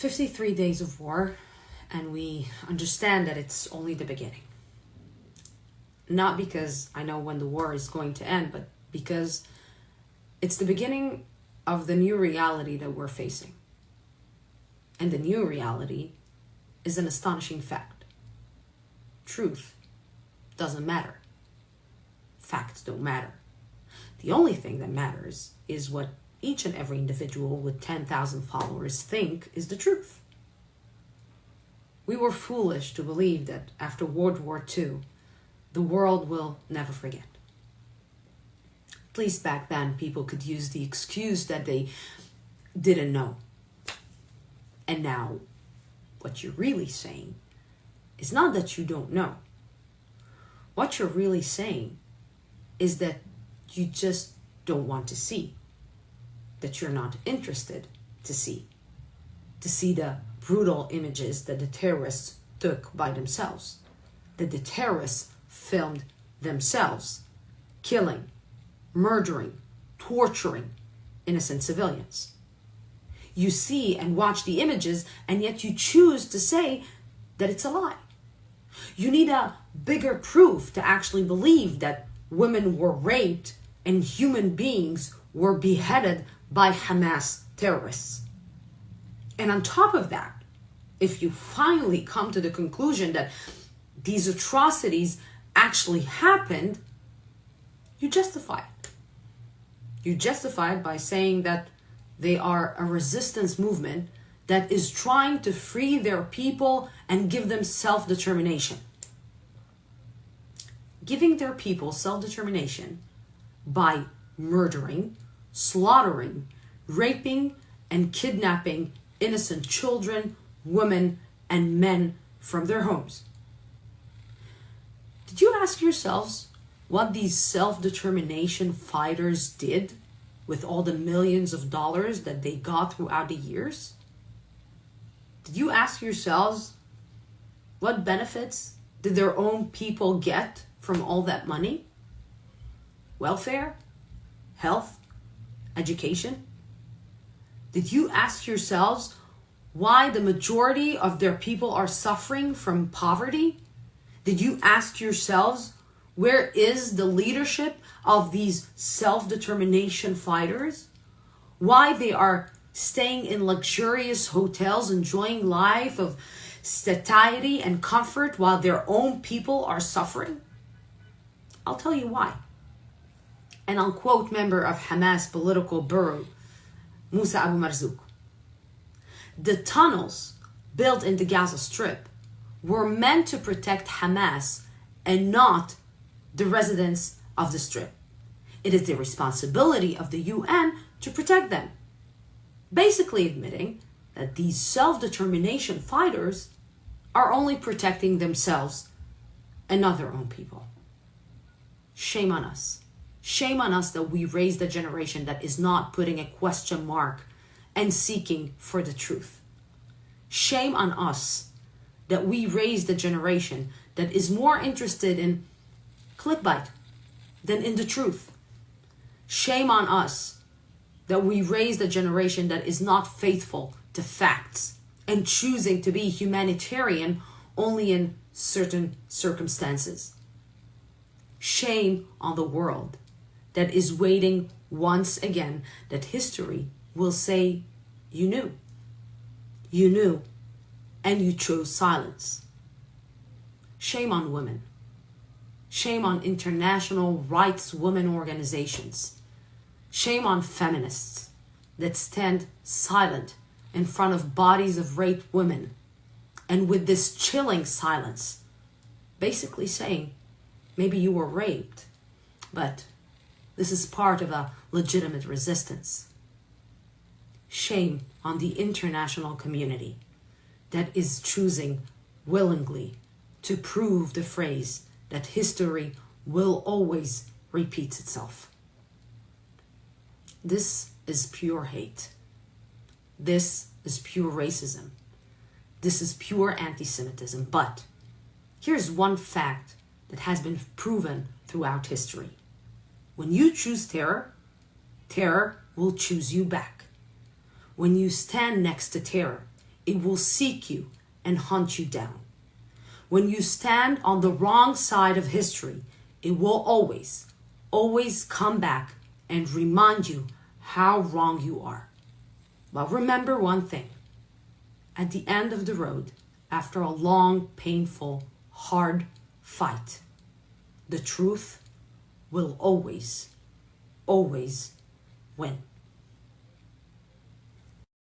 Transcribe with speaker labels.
Speaker 1: 53 days of war, and we understand that it's only the beginning. Not because I know when the war is going to end, but because it's the beginning of the new reality that we're facing. And the new reality is an astonishing fact. Truth doesn't matter. Facts don't matter. The only thing that matters is what each and every individual with 10,000 followers think is the truth. We were foolish to believe that after World War II, the world will never forget. At least back then, people could use the excuse that they didn't know. And now, what you're really saying is not that you don't know. What you're really saying is that you just don't want to see, that you're not interested to see the brutal images that the terrorists took by themselves, that the terrorists filmed themselves, killing, murdering, torturing innocent civilians. You see and watch the images, and yet you choose to say that it's a lie. You need a bigger proof to actually believe that women were raped and human beings were beheaded by Hamas terrorists. And on top of that, if you finally come to the conclusion that these atrocities actually happened, you justify it. You justify it by saying that they are a resistance movement that is trying to free their people and give them self-determination. Giving their people self-determination by murdering, slaughtering, raping, and kidnapping innocent children, women, and men from their homes. Did you ask yourselves what these self-determination fighters did with all the millions of dollars that they got throughout the years? Did you ask yourselves what benefits did their own people get from all that money? Welfare? Health? Education? Did you ask yourselves why the majority of their people are suffering from poverty? Did you ask yourselves where is the leadership of these self-determination fighters? Why they are staying in luxurious hotels, enjoying life of satiety and comfort while their own people are suffering? I'll tell you why. And I'll quote member of Hamas political bureau, Musa Abu Marzouk. The tunnels built in the Gaza Strip were meant to protect Hamas and not the residents of the Strip. It is the responsibility of the UN to protect them. Basically admitting that these self-determination fighters are only protecting themselves and not their own people. Shame on us. Shame on us that we raised a generation that is not putting a question mark and seeking for the truth. Shame on us that we raised a generation that is more interested in clickbait than in the truth. Shame on us that we raised a generation that is not faithful to facts and choosing to be humanitarian only in certain circumstances. Shame on the world that is waiting once again that history will say, you knew. You knew, and you chose silence. Shame on women. Shame on international rights women organizations. Shame on feminists that stand silent in front of bodies of raped women and with this chilling silence, basically saying, maybe you were raped, but this is part of a legitimate resistance. Shame on the international community that is choosing willingly to prove the phrase that history will always repeat itself. This is pure hate. This is pure racism. This is pure anti-Semitism. But here's one fact that has been proven throughout history. When you choose terror, terror will choose you back. When you stand next to terror, it will seek you and hunt you down. When you stand on the wrong side of history, it will always, always come back and remind you how wrong you are. But remember one thing. At the end of the road, after a long, painful, hard fight, the truth will always, always win.